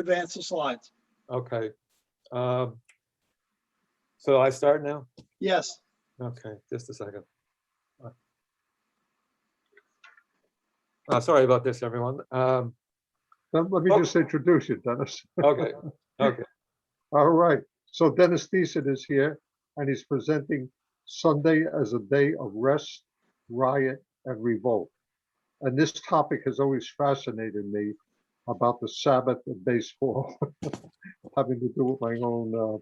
Advance the slides. Okay. So I start now? Yes. Okay, just a second. Sorry about this, everyone. Let me just introduce you, Dennis. Okay, okay. All right. So Dennis Thiessen is here, and he's presenting Sunday as a day of rest, riot, and revolt. And this topic has always fascinated me about the Sabbath of baseball, having to do with my own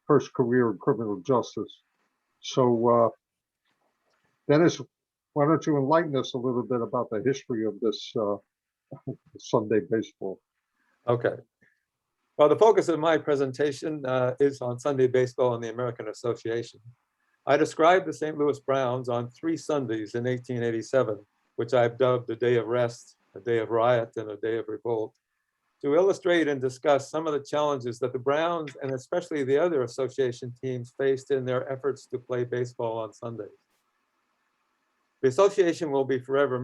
first career in criminal justice. So, Dennis, why don't you enlighten us a little bit about the history of this Sunday baseball? Okay. Well, the focus of my presentation is on Sunday baseball and the American Association. I described the St. Louis Browns on 3 Sundays in 1887, which I've dubbed a day of rest, a day of riot, and a day of revolt, to illustrate and discuss some of the challenges that the Browns and especially the other association teams faced in their efforts to play baseball on Sundays. The association will be forever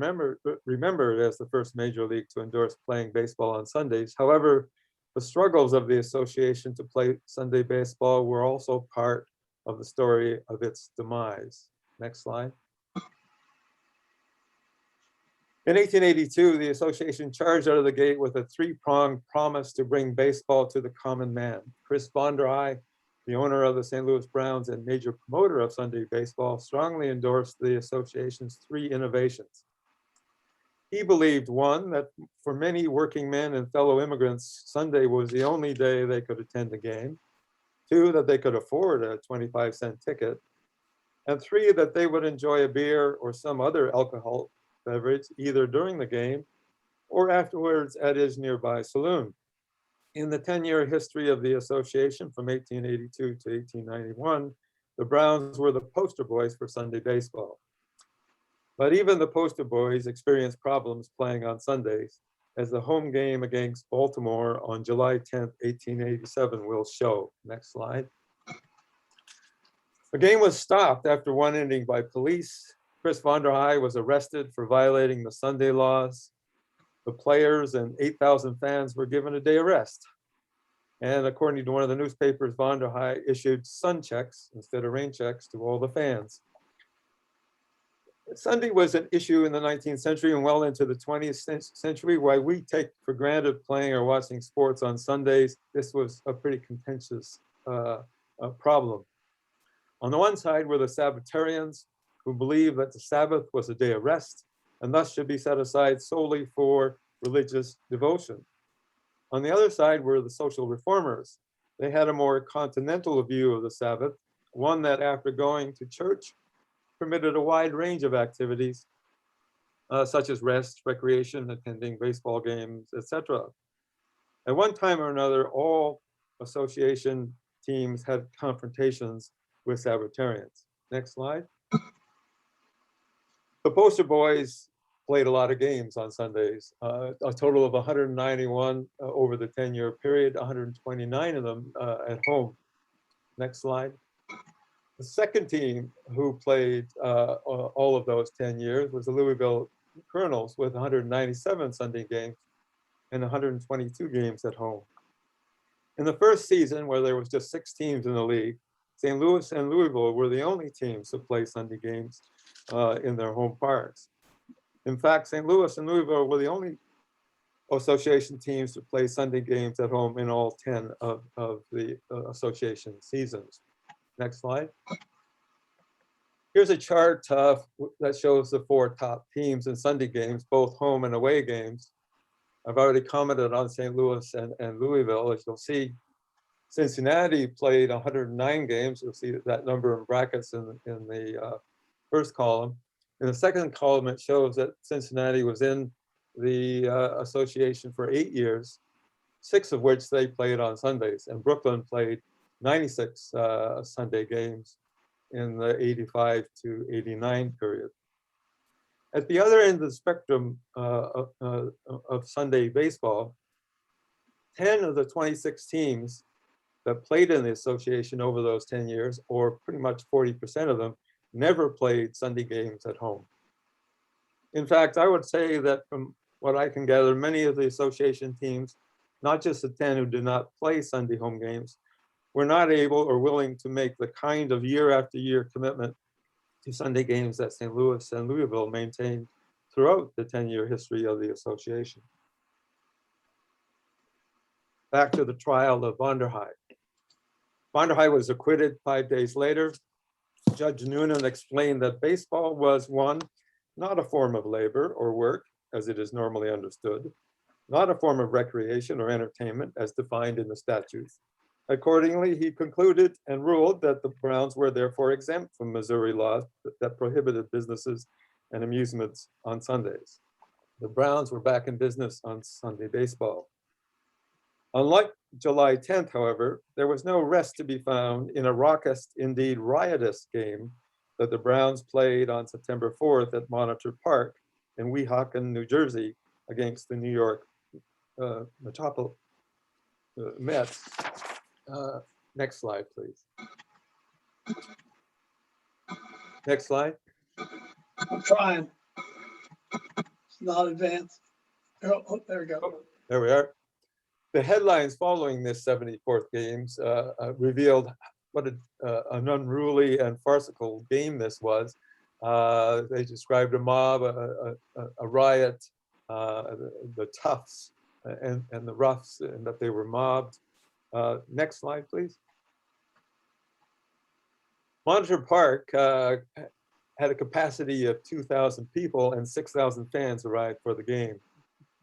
remembered as the first major league to endorse playing baseball on Sundays. However, the struggles of the association to play Sunday baseball were also part of the story of its demise. Next slide. In 1882, the association charged out of the gate with a 3-pronged promise to bring baseball to the common man. Chris von der Eye, the owner of the St. Louis Browns and major promoter of Sunday baseball, strongly endorsed the association's 3 innovations. He believed, 1, that for many working men and fellow immigrants, Sunday was the only day they could attend a game. 2, that they could afford a 25-cent ticket. And 3, that they would enjoy a beer or some other alcohol beverage either during the game or afterwards at his nearby saloon. In the 10-year history of the association from 1882 to 1891, the Browns were the poster boys for Sunday baseball. But even the poster boys experienced problems playing on Sundays, as the home game against Baltimore on July 10th, 1887 will show. Next slide. The game was stopped after 1 inning by police. Chris von der Eye was arrested for violating the Sunday laws. The players and 8,000 fans were given a day of rest. And according to one of the newspapers, von der Eye issued sun checks instead of rain checks to all the fans. Sunday was an issue in the 19th century and well into the 20th century. While we take for granted playing or watching sports on Sundays, this was a pretty contentious problem. On the one side were the Sabbatarians, who believed that the Sabbath was a day of rest and thus should be set aside solely for religious devotion. On the other side were the social reformers. They had a more continental view of the Sabbath, one that after going to church permitted a wide range of activities, such as rest, recreation, attending baseball games, etc. At one time or another, all association teams had confrontations with Sabbatarians. Next slide. The poster boys played a lot of games on Sundays, a total of 191 over the 10-year period, 129 of them at home. Next slide. The second team who played all of those 10 years was the Louisville Colonels with 197 Sunday games and 122 games at home. In the first season, where there was just 6 teams in the league, St. Louis and Louisville were the only teams to play Sunday games in their home parks. In fact, St. Louis and Louisville were the only association teams to play Sunday games at home in all 10 of the association seasons. Next slide. Here's a chart that shows the 4 top teams in Sunday games, both home and away games. I've already commented on St. Louis and Louisville. As you'll see, Cincinnati played 109 games. You'll see that number in brackets in the first column. In the second column, it shows that Cincinnati was in the association for 8 years, 6 of which they played on Sundays, and Brooklyn played 96 Sunday games in the 85 to 89 period. At the other end of the spectrum of Sunday baseball, 10 of the 26 teams that played in the association over those 10 years, or pretty much 40% of them, never played Sunday games at home. In fact, I would say that from what I can gather, many of the association teams not just the 10 who did not play Sunday home games, were not able or willing to make the kind of year after year commitment to Sunday games that St. Louis and Louisville maintained throughout the 10-year history of the association. Back to the trial of Vonderhaay. Vonderhaay was acquitted 5 days later. Judge Noonan explained that baseball was, one, not a form of labor or work, as it is normally understood, not a form of recreation or entertainment as defined in the statutes. Accordingly, he concluded and ruled that the Browns were therefore exempt from Missouri laws that prohibited businesses and amusements on Sundays. The Browns were back in business on Sunday baseball. Unlike July 10th, however, there was no rest to be found in a raucous, indeed riotous game that the Browns played on September 4th at Monitor Park in Weehawken, New Jersey, against the New York Mets. Next slide, please. Next slide. I'm trying. It's not advanced. Oh, there we go. Oh, there we are. The headlines following this 74th games revealed what an unruly and farcical game this was. They described a mob, a riot, the toughs and the roughs, and that they were mobbed. Next slide, please. Monitor Park had a capacity of 2,000 people and 6,000 fans arrived for the game.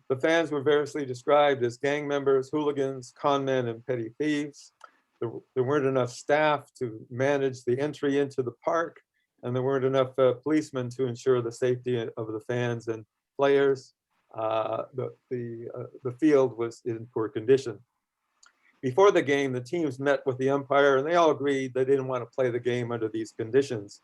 The fans were variously described as gang members, hooligans, con men, and petty thieves. There weren't enough staff to manage the entry into the park, and there weren't enough policemen to ensure the safety of the fans and players. The field was in poor condition. Before the game, the teams met with the umpire, and they all agreed they didn't want to play the game under these conditions.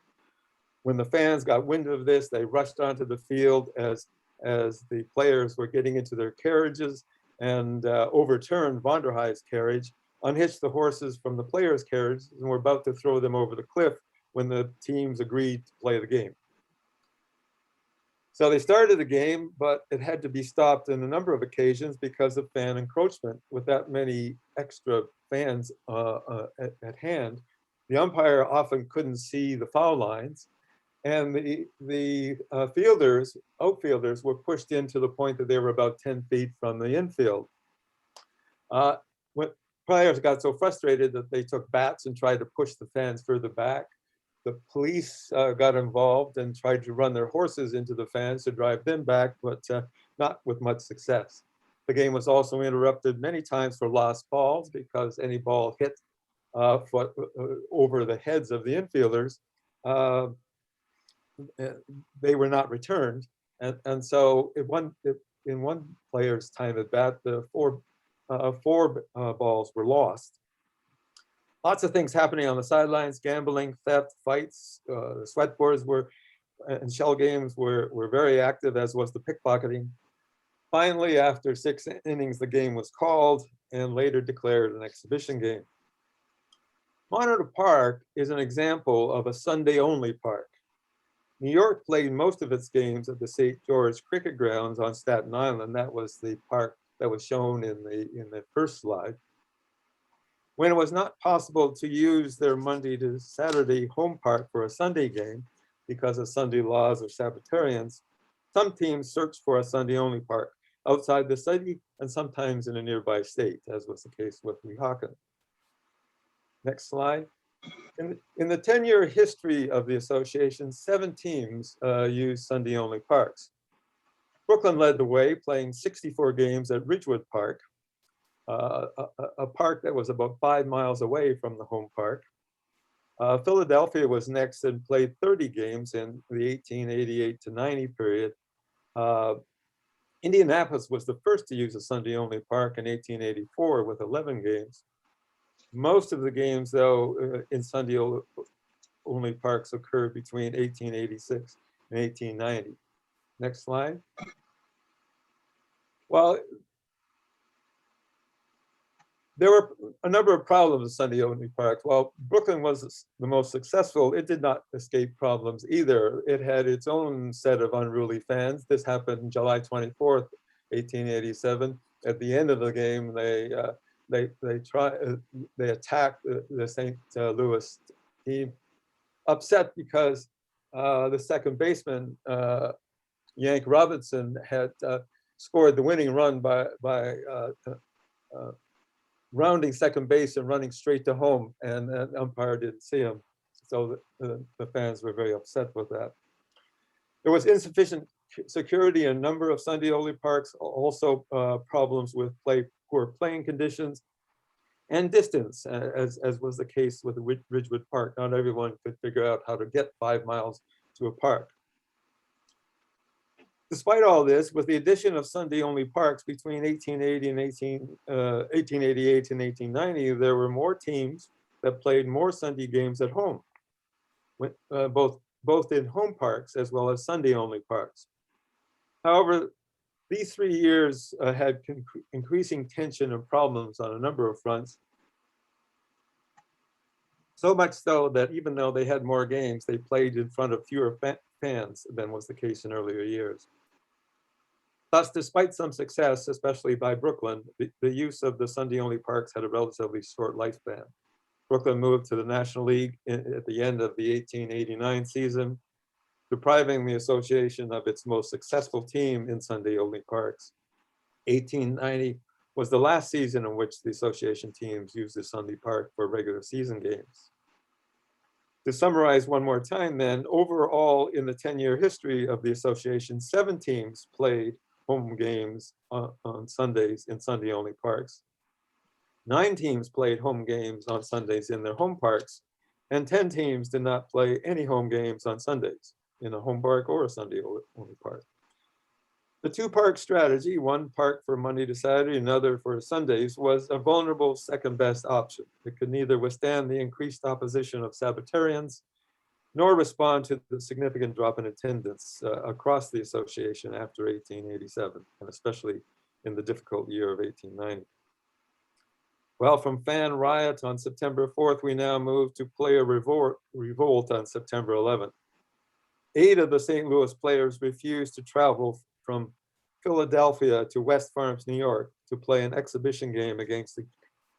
When the fans got wind of this, they rushed onto the field as the players were getting into their carriages and overturned Vonderhaay's carriage, unhitched the horses from the players' carriage, and were about to throw them over the cliff when the teams agreed to play the game. So they started the game, but it had to be stopped on a number of occasions because of fan encroachment. With that many extra fans at hand, the umpire often couldn't see the foul lines, and the outfielders were pushed in to the point that they were about 10 feet from the infield. When players got so frustrated that they took bats and tried to push the fans further back. The police got involved and tried to run their horses into the fans to drive them back, but not with much success. The game was also interrupted many times for lost balls because any ball hit over the heads of the infielders, they were not returned. And so in one player's time at bat, the four balls were lost. Lots of things happening on the sidelines: gambling, theft, fights. The sweat boards and shell games were very active, as was the pickpocketing. Finally, after 6 innings, the game was called and later declared an exhibition game. Monitor Park is an example of a Sunday-only park. New York played most of its games at the St. George Cricket Grounds on Staten Island. That was the park that was shown in the first slide. When it was not possible to use their Monday to Saturday home park for a Sunday game because of Sunday laws or Sabbatarians, some teams searched for a Sunday-only park outside the city and sometimes in a nearby state, as was the case with Weehawken. Next slide. In the 10-year history of the association, 7 teams used Sunday-only parks. Brooklyn led the way, playing 64 games at Ridgewood Park, a park that was about 5 miles away from the home park. Philadelphia was next and played 30 games in the 1888 to 90 period. Indianapolis was the first to use a Sunday-only park in 1884 with 11 games. Most of the games, though, in Sunday-only parks occurred between 1886 and 1890. Next slide. Well, there were a number of problems with Sunday-only parks. While Brooklyn was the most successful, it did not escape problems either. It had its own set of unruly fans. This happened July 24th, 1887, at the end of the game, they attacked the St. Louis team, upset because the second baseman, Yank Robinson, had scored the winning run by rounding second base and running straight to home, and the umpire didn't see him. So the fans were very upset with that. There was insufficient security in a number of Sunday-only parks, also problems with poor playing conditions and distance, as was the case with Ridgewood Park. Not everyone could figure out how to get 5 miles to a park. Despite all this, with the addition of Sunday-only parks between 1880 and 1888 and 1890, there were more teams that played more Sunday games at home, both in home parks as well as Sunday-only parks. However, these 3 years had increasing tension and problems on a number of fronts. So much so that even though they had more games, they played in front of fewer fans than was the case in earlier years. Thus, despite some success, especially by Brooklyn, the use of the Sunday-only parks had a relatively short lifespan. Brooklyn moved to the National League at the end of the 1889 season, depriving the association of its most successful team in Sunday-only parks. 1890 was the last season in which the association teams used the Sunday park for regular season games. To summarize one more time then, overall in the 10-year history of the association, 7 teams played home games on Sundays in Sunday-only parks. 9 teams played home games on Sundays in their home parks, and 10 teams did not play any home games on Sundays in a home park or a Sunday-only park. The 2-park strategy, one park for Monday to Saturday, another for Sundays, was a vulnerable second-best option. It could neither withstand the increased opposition of Sabbatarians, nor respond to the significant drop in attendance across the association after 1887, and especially in the difficult year of 1890. Well, from fan riot on September 4th, we now move to player revolt on September 11th. 8 of the St. Louis players refused to travel from Philadelphia to West Farms, New York, to play an exhibition game against the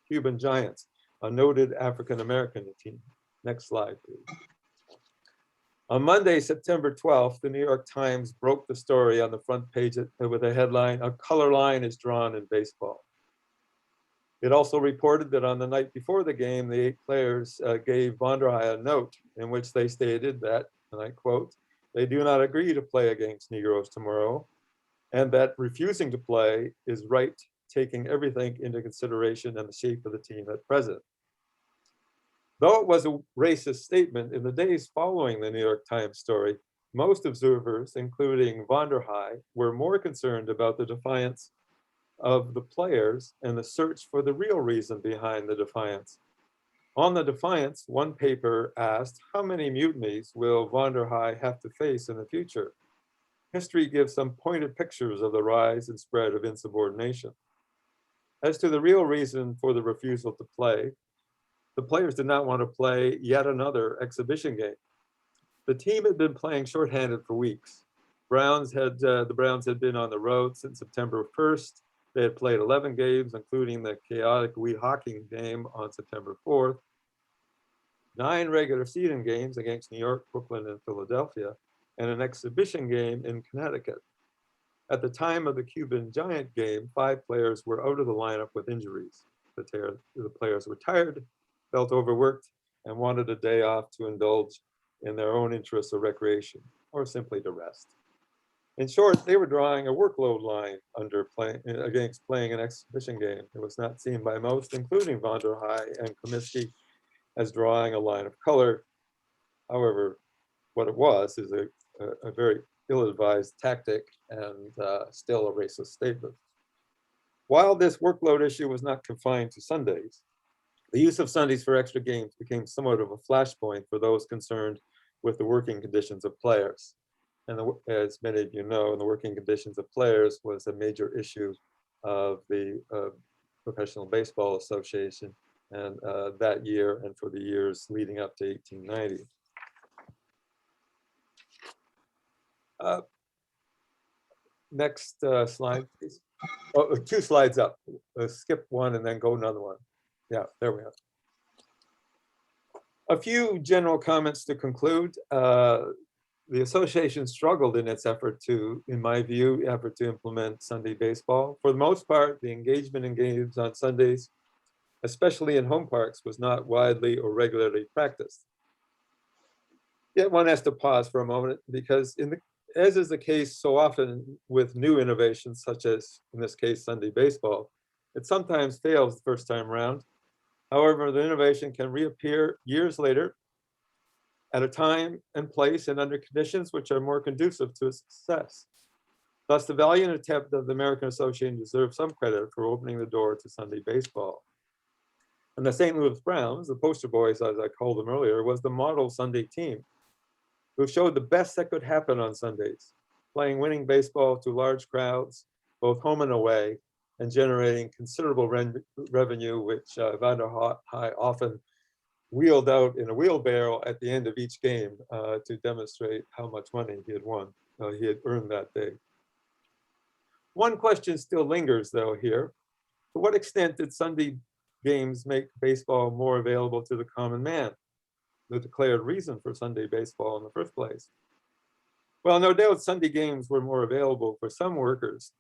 Cuban Giants, a noted African-American team. Next slide, please. On Monday, September 12th, the New York Times broke the story on the front page with a headline, "A color line is drawn in baseball." It also reported that on the night before the game, the 8 players gave Von der Haye a note in which they stated that, and I quote, "They do not agree to play against Negroes tomorrow, and that refusing to play is right, taking everything into consideration and the shape of the team at present." Though it was a racist statement, in the days following the New York Times story, most observers, including Von der Haye, were more concerned about the defiance of the players and the search for the real reason behind the defiance. On the defiance, one paper asked, how many mutinies will Von der Haye have to face in the future? History gives some pointed pictures of the rise and spread of insubordination. As to the real reason for the refusal to play, the players did not want to play yet another exhibition game. The team had been playing shorthanded for weeks. The Browns had been on the road since September 1st. They had played 11 games, including the chaotic Weehawken game on September 4th, 9 regular season games against New York, Brooklyn, and Philadelphia, and an exhibition game in Connecticut. At the time of the Cuban Giant game, 5 players were out of the lineup with injuries. The players were tired, felt overworked, and wanted a day off to indulge in their own interests or recreation, or simply to rest. In short, they were drawing a workload line against playing an exhibition game. It was not seen by most, including Von der Haye and Comiskey, as drawing a line of color. However, what it was is a very ill-advised tactic and still a racist statement. While this workload issue was not confined to Sundays, the use of Sundays for extra games became somewhat of a flashpoint for those concerned with the working conditions of players. And as many of you know, the working conditions of players was a major issue of the Professional Baseball Association and that year and for the years leading up to 1890. Next slide, please. Oh, 2 slides up. Skip one and then go another one. Yeah, there we are. A few general comments to conclude. The association struggled in its effort to, in my view, to implement Sunday baseball. For the most part, the engagement in games on Sundays, especially in home parks, was not widely or regularly practiced. Yet one has to pause for a moment because as is the case so often with new innovations, such as, in this case, Sunday baseball, it sometimes fails the first time around. However, the innovation can reappear years later at a time and place and under conditions which are more conducive to its success. Thus, the valiant attempt of the American Association deserves some credit for opening the door to Sunday baseball. And the St. Louis Browns, the poster boys, as I called them earlier, was the model Sunday team who showed the best that could happen on Sundays, playing winning baseball to large crowds, both home and away, and generating considerable revenue, which Vanderhei often wheeled out in a wheelbarrow at the end of each game to demonstrate how much money he had earned that day. One question still lingers, though, here. To what extent did Sunday games make baseball more available to the common man, the declared reason for Sunday baseball in the first place? Well, no doubt Sunday games were more available for some workers,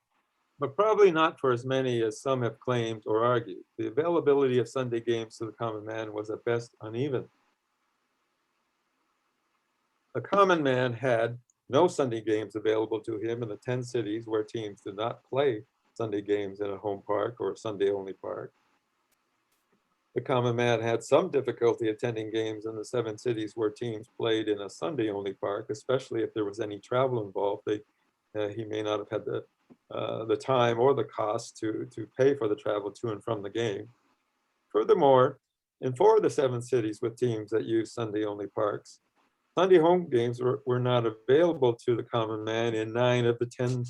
but probably not for as many as some have claimed or argued. The availability of Sunday games to the common man was at best uneven. The common man had no Sunday games available to him in the 10 cities where teams did not play Sunday games in a home park or a Sunday-only park. The common man had some difficulty attending games in the 7 cities where teams played in a Sunday-only park, especially if there was any travel involved. He may not have had the time or the cost to pay for the travel to and from the game. Furthermore, in 4 of the 7 cities with teams that use Sunday-only parks, Sunday home games were not available to the common man in 9 of the 10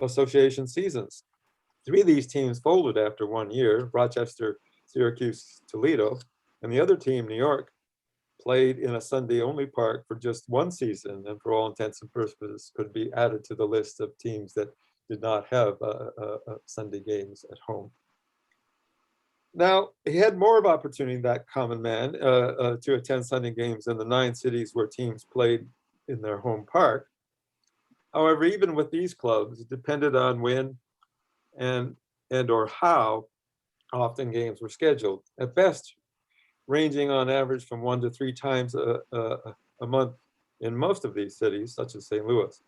association seasons. 3 of these teams folded after 1 year: Rochester, Syracuse, Toledo, and the other team, New York, played in a Sunday-only park for just 1 season, and for all intents and purposes could be added to the list of teams that did not have Sunday games at home. Now, he had more of opportunity, that common man, to attend Sunday games in the 9 cities where teams played in their home park. However, even with these clubs, it depended on when and or how often games were scheduled. At best, ranging on average from 1 to 3 times a month in most of these cities, such as St. Louis.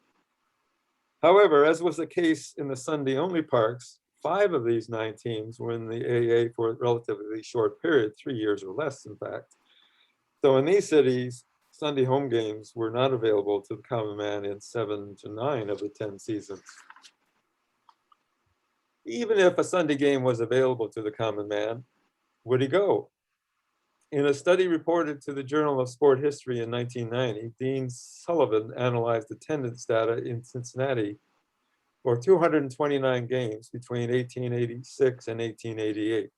However, as was the case in the Sunday-only parks, 5 of these 9 teams were in the AA for a relatively short period, 3 years or less, in fact. So in these cities, Sunday home games were not available to the common man in 7 to 9 of the 10 seasons. Even if a Sunday game was available to the common man, would he go? In a study reported to the Journal of Sport History in 1990, Dean Sullivan analyzed attendance data in Cincinnati for 229 games between 1886 and 1888.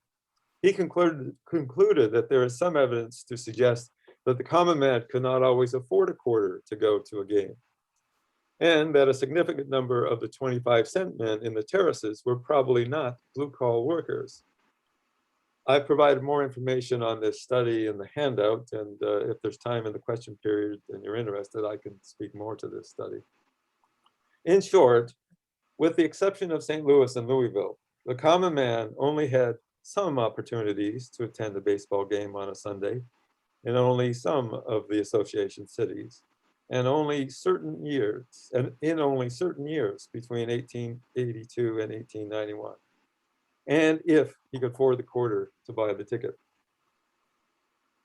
He concluded that there is some evidence to suggest that the common man could not always afford a quarter to go to a game, and that a significant number of the 25-cent men in the terraces were probably not blue-collar workers. I've provided more information on this study in the handout, and if there's time in the question period and you're interested, I can speak more to this study. In short, with the exception of St. Louis and Louisville, the common man only had some opportunities to attend a baseball game on a Sunday in only some of the association cities, and in only certain years between 1882 and 1891. And if he could afford the quarter to buy the ticket.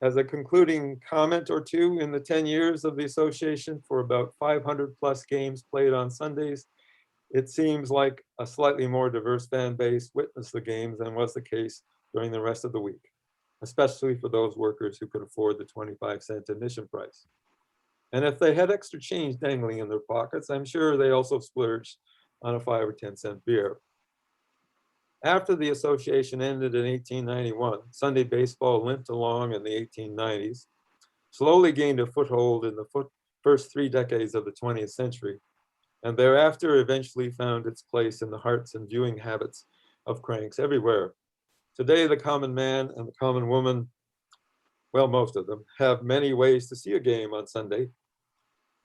As a concluding comment or two, in the 10 years of the association, for about 500 plus games played on Sundays, it seems like a slightly more diverse fan base witnessed the games than was the case during the rest of the week, especially for those workers who could afford the 25-cent admission price. And if they had extra change dangling in their pockets, I'm sure they also splurged on a 5 or 10-cent beer. After the association ended in 1891, Sunday baseball limped along in the 1890s, slowly gained a foothold in the first 3 decades of the 20th century, and thereafter eventually found its place in the hearts and viewing habits of cranks everywhere. Today, the common man and the common woman, well, most of them, have many ways to see a game on Sunday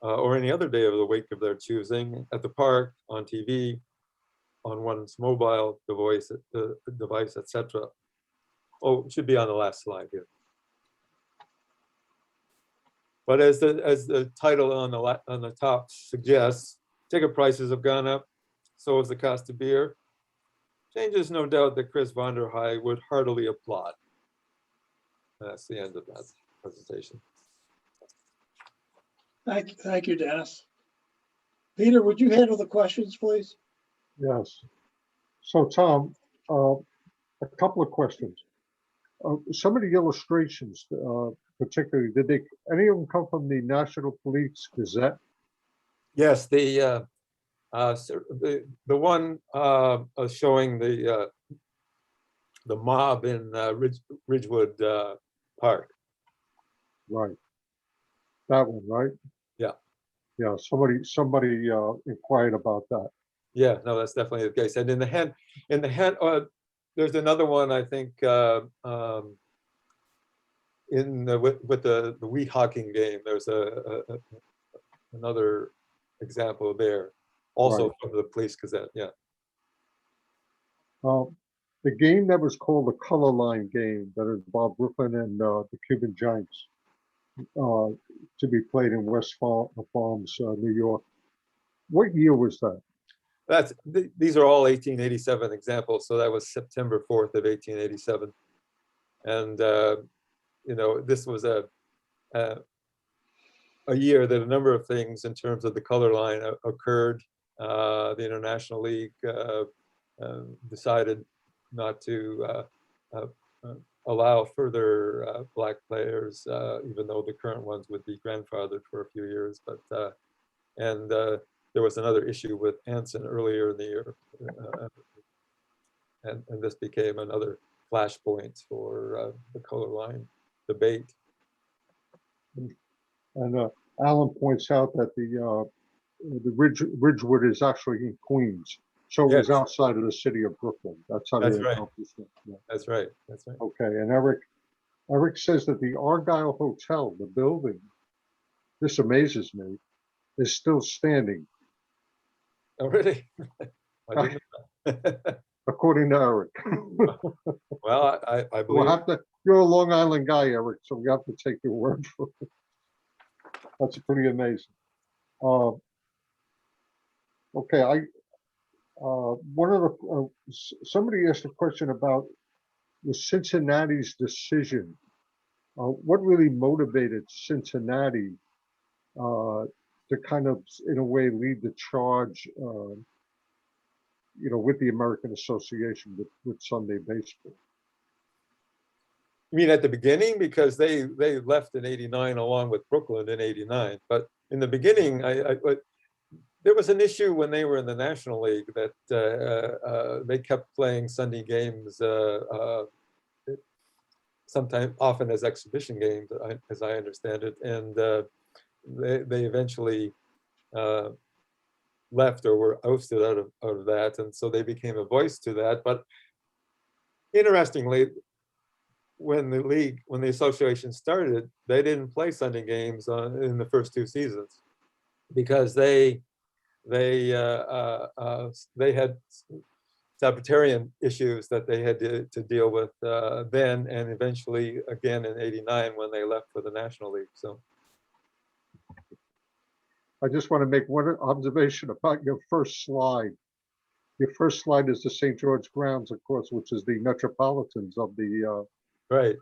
or any other day of the week of their choosing, at the park, on TV, on one's mobile device, etc. Oh, it should be on the last slide here. But as the title on the top suggests, ticket prices have gone up, so has the cost of beer. Changes, no doubt, that Chris von der Heij would heartily applaud. That's the end of that presentation. Thank you, Dennis. Peter, would you handle the questions, please? Yes. So Tom, a couple of questions. Some of the illustrations, particularly, did any of them come from the National Police Gazette? Yes, the one showing the mob in Ridgewood Park. Right. That one, right? Yeah. Yeah. Somebody inquired about that. Yeah, no, that's definitely the case. And in the hand, there's another one, I think, with the wheat hawking game. There's another example there, also Right. from the Police Gazette. Yeah. The game that was called the Color Line game that involved Brooklyn and the Cuban Giants, to be played in West Palms, New York. What year was that? These are all 1887 examples. So that was September 4th of 1887. And, this was a year that a number of things in terms of the color line occurred. The International League decided not to allow further black players, even though the current ones would be grandfathered for a few years. But there was another issue with Anson earlier in the year, and this became another flashpoint for the color line debate. And Alan points out that the Ridgewood is actually in Queens, so it was Yes. outside of the city of Brooklyn. That's how That's they right. accomplished it. Yeah. That's right. That's right. Okay, and Eric says that the Argyle Hotel, the building, this amazes me, is still standing, Oh, really? I didn't know. according to Eric. Well, I We'll believe. have to. You're a Long Island guy, Eric, so we have to take your word for it. That's pretty amazing. Okay, one of the somebody asked a question about the Cincinnati's decision. What really motivated Cincinnati to kind of, in a way, lead the charge, with the American Association with Sunday baseball? You mean at the beginning? Because they left in '89 along with Brooklyn in '89. But in the beginning, there was an issue when they were in the National League that they kept playing Sunday games, sometimes often as exhibition games, as I understand it. And they eventually left or were ousted out of that. And so they became a voice to that. But interestingly, when the association started, they didn't play Sunday games in the first two seasons because they had sabbatarian issues that they had to deal with then, and eventually again in '89 when they left for the National League. So I just want to make one observation about your first slide. Your first slide is the St. George Grounds, of course, which is the Metropolitans of the. right.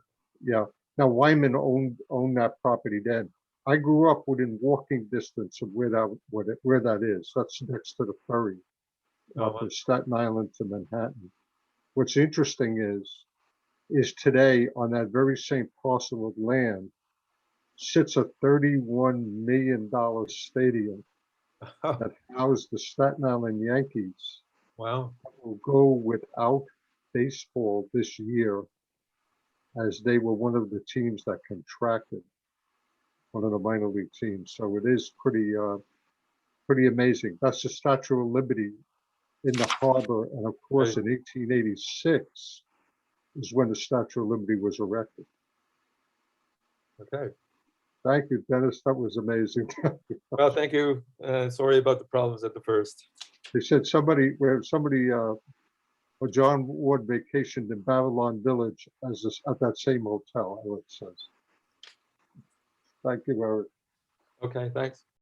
Yeah. Now Wyman owned that property then. I grew up within walking distance of where that is. That's next to the ferry, from Staten Island to Manhattan. What's interesting is today on that very same parcel of land sits a $31 million stadium that housed the Staten Island Yankees. Wow. Will go without baseball this year, as they were one of the teams that contracted, one of the minor league teams. So it is pretty Pretty amazing. That's the Statue of Liberty in the harbor. And of course, Right. in 1886 is when the Statue of Liberty was erected. Okay. Thank you, Dennis. That was amazing. Well, thank you. Sorry about the problems at the first. They said or John Ward vacationed in Babylon Village at that same hotel, it says. Thank you, Eric. Okay, thanks.